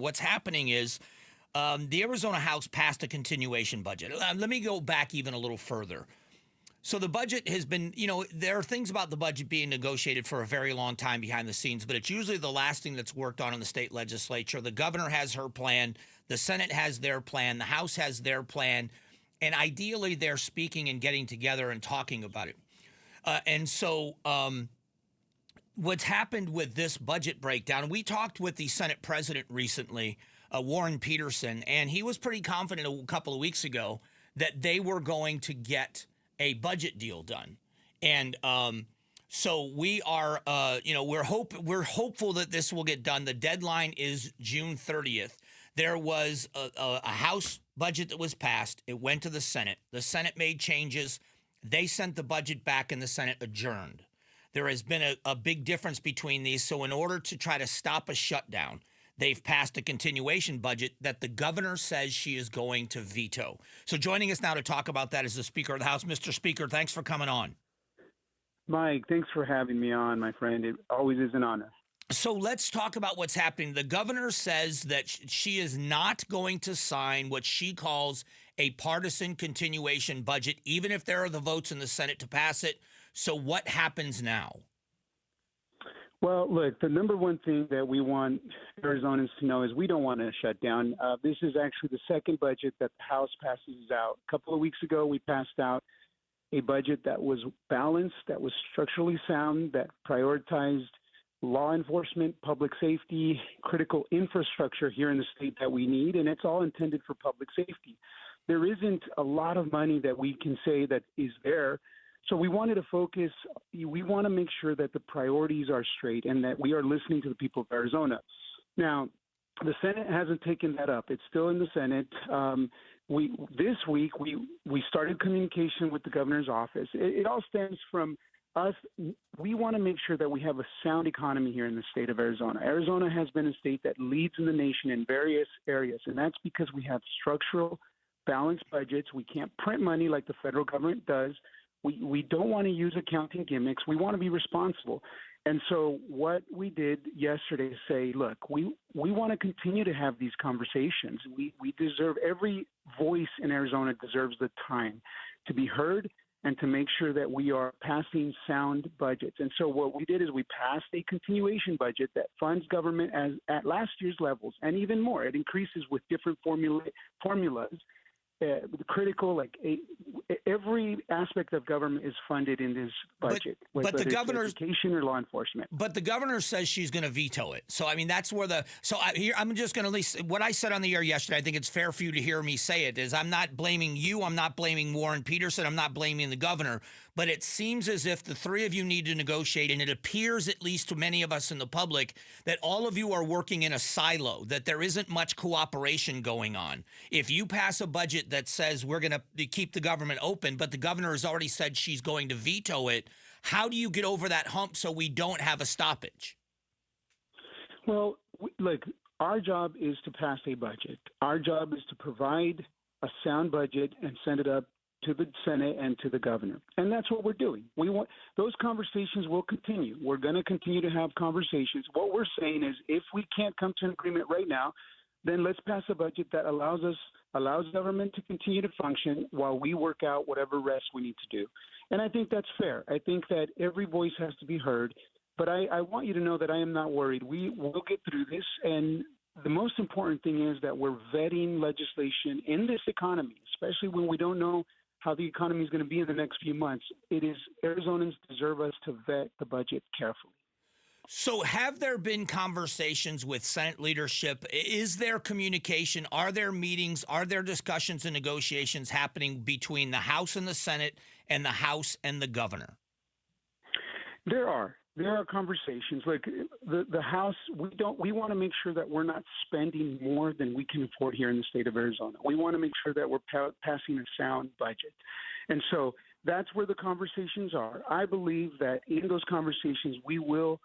what's happening is the Arizona House passed a continuation budget. Let me go back even a little further. So the budget has been, there are things about the budget being negotiated for a very long time behind the scenes, but it's usually the last thing that's worked on in the state legislature. The governor has her plan. The Senate has their plan. The House has their plan. And ideally, they're speaking and getting together and talking about it. And so what's happened with this budget breakdown, we talked with the Senate president recently, Warren Peterson, and he was pretty confident a couple of weeks ago that they were going to get a budget deal done. And so we are, we're hopeful that this will get done. The deadline is June 30th. There was a House budget that was passed. It went to the Senate. The Senate made changes. They sent the budget back and the Senate adjourned. There has been a big difference between these. So in order to try to stop a shutdown, they've passed a continuation budget that the governor says she is going to veto. So joining us now to talk about that is the Speaker of the House. Mr. Speaker, thanks for coming on. Mike, thanks for having me on, my friend. It always is an honor. So let's talk about what's happening. The governor says that she is not going to sign what she calls a partisan continuation budget, even if there are the votes in the Senate to pass it. So what happens now? Well, look, the number one thing that we want Arizonans to know is we don't want to shut down. This is actually the second budget that the House passes out. A couple of weeks ago, we passed out a budget that was balanced, that was structurally sound, that prioritized law enforcement, public safety, critical infrastructure here in the state that we need, and it's all intended for public safety. There isn't a lot of money that we can say that is there. So we wanted to focus, we want to make sure that the priorities are straight and that we are listening to the people of Arizona. Now, the Senate hasn't taken that up. It's still in the Senate. This week, we started communication with the governor's office. It all stems from us. We want to make sure that we have a sound economy here in the state of Arizona. Arizona has been a state that leads in the nation in various areas, and that's because we have structural, balanced budgets. We can't print money like the federal government does. We don't want to use accounting gimmicks. We want to be responsible. And so what we did yesterday is say, look, we want to continue to have these conversations. We deserve, every voice in Arizona deserves the time to be heard and to make sure that we are passing sound budgets. And so what we did is we passed a continuation budget that funds government at last year's levels and even more. It increases with different formulas. Critical, every aspect of government is funded in this budget, but the governor's education or law enforcement. But the governor says she's going to veto it. So I mean, that's where I'm just going to list what I said on the air yesterday. I think it's fair for you to hear me say it. Is I'm not blaming you. I'm not blaming Warren Peterson. I'm not blaming the governor. But it seems as if the three of you need to negotiate, and it appears, at least to many of us in the public, that all of you are working in a silo, that there isn't much cooperation going on. If you pass a budget that says we're going to keep the government open, but the governor has already said she's going to veto it, how do you get over that hump so we don't have a stoppage? Well, look, our job is to pass a budget. Our job is to provide a sound budget and send it up to the Senate and to the governor. And that's what we're doing. We want those conversations will continue. We're going to continue to have conversations. What we're saying is if we can't come to an agreement right now, then let's pass a budget that allows government to continue to function while we work out whatever rest we need to do. And I think that's fair. I think that every voice has to be heard. But I want you to know that I am not worried. We will get through this. And the most important thing is that we're vetting legislation in this economy, especially when we don't know how the economy is going to be in the next few months. Arizonans deserve us to vet the budget carefully. So have there been conversations with Senate leadership? Is there communication? Are there meetings? Are there discussions and negotiations happening between the House and the Senate and the House and the governor? There are conversations. Like the House, we want to make sure that we're not spending more than we can afford here in the state of Arizona. We want to make sure that we're passing a sound budget. And so that's where the conversations are. I believe that in those conversations we will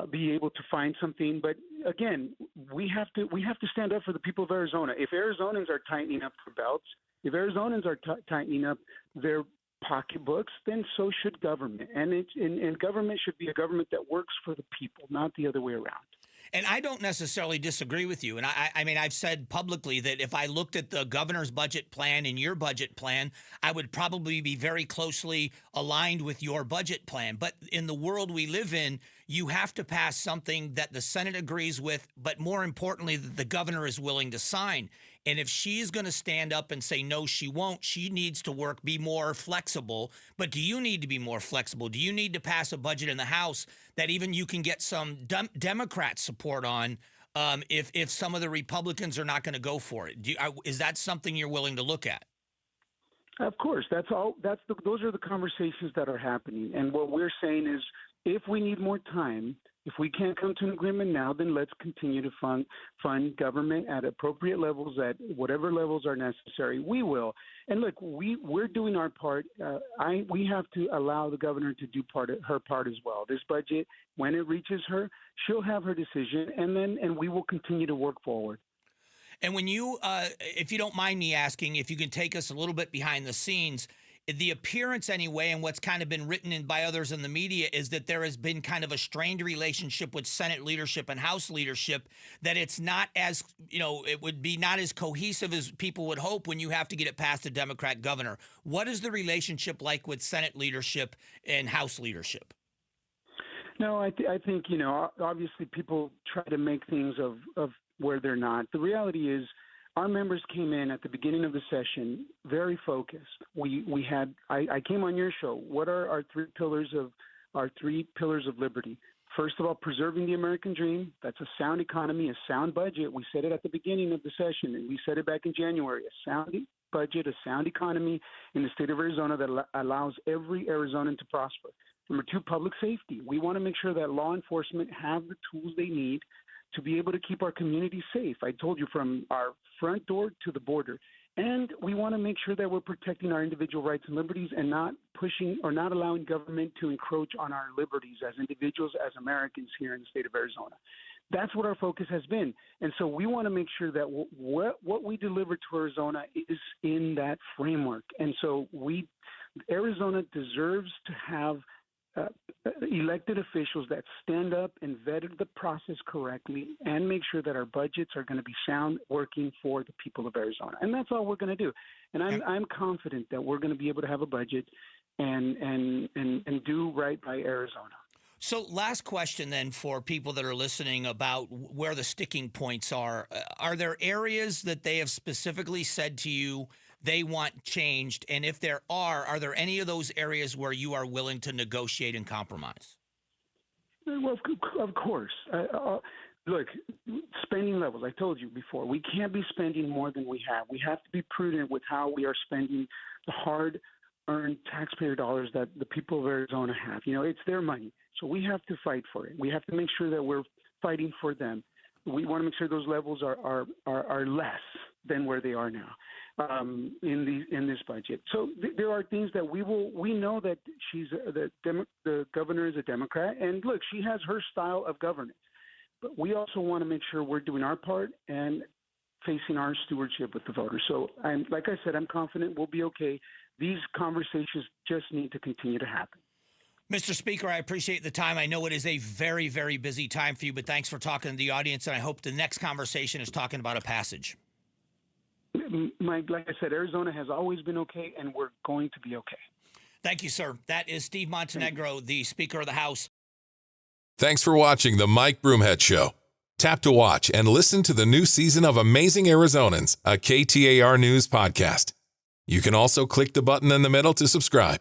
be able to find something. But again, we have to stand up for the people of Arizona. If Arizonans are tightening up their belts, if Arizonans are tightening up their pocketbooks, then so should government. And government should be a government that works for the people, not the other way around. And I don't necessarily disagree with you. And I mean, I've said publicly that if I looked at the governor's budget plan and your budget plan, I would probably be very closely aligned with your budget plan. But in the world we live in, you have to pass something that the Senate agrees with, but more importantly, that the governor is willing to sign. And if she's going to stand up and say, no, she won't, she needs to be more flexible. But do you need to be more flexible? Do you need to pass a budget in the House that even you can get some Democrat support on if some of the Republicans are not going to go for it? Is that something you're willing to look at? Of course. Those are the conversations that are happening. And what we're saying is, if we need more time, if we can't come to an agreement now, then let's continue to fund government at appropriate levels, at whatever levels are necessary. We will. And look, we're doing our part. We have to allow the governor to do her part as well. This budget, when it reaches her, she'll have her decision, and we will continue to work forward. And when you, if you don't mind me asking, if you can take us a little bit behind the scenes, the appearance anyway, and what's kind of been written in by others in the media, is that there has been kind of a strained relationship with Senate leadership and House leadership, that it's not as, it would be not as cohesive as people would hope when you have to get it past a Democrat governor. What is the relationship like with Senate leadership and House leadership? No, I think, obviously people try to make things of where they're not. The reality is, our members came in at the beginning of the session very focused. I came on your show. What are our three pillars of liberty? First of all, preserving the American dream. That's a sound economy, a sound budget. We said it at the beginning of the session, and we said it back in January. A sound budget, a sound economy in the state of Arizona that allows every Arizonan to prosper. Number two, public safety. We want to make sure that law enforcement have the tools they need to be able to keep our community safe. I told you, from our front door to the border. And we want to make sure that we're protecting our individual rights and liberties and not pushing or not allowing government to encroach on our liberties as individuals, as Americans here in the state of Arizona. That's what our focus has been. And so we want to make sure that what we deliver to Arizona is in that framework. And so Arizona deserves to have elected officials that stand up and vetted the process correctly and make sure that our budgets are going to be sound, working for the people of Arizona. And that's all we're going to do. And I'm confident that we're going to be able to have a budget and do right by Arizona. So last question then for people that are listening about where the sticking points are. Are there areas that they have specifically said to you they want changed? And if there are there any of those areas where you are willing to negotiate and compromise? Well, of course. Look, spending levels, I told you before, we can't be spending more than we have. We have to be prudent with how we are spending the hard-earned taxpayer dollars that the people of Arizona have. It's their money, so we have to fight for it. We have to make sure that we're fighting for them. We want to make sure those levels are less than where they are now. In this budget. So there are things that we know that the governor is a Democrat, and look, she has her style of governance. But we also want to make sure we're doing our part and facing our stewardship with the voters. So like I said, I'm confident we'll be okay. These conversations just need to continue to happen. Mr. Speaker, I appreciate the time. I know it is a very, very busy time for you, but thanks for talking to the audience, and I hope the next conversation is talking about a passage. Mike, like I said, Arizona has always been okay, and we're going to be okay. Thank you, sir. That is Steve Montenegro, the Speaker of the House. Thanks for watching the Mike Broomhead Show. Tap to watch and listen to the new season of Amazing Arizonans, a KTAR News podcast. You can also click the button in the middle to subscribe.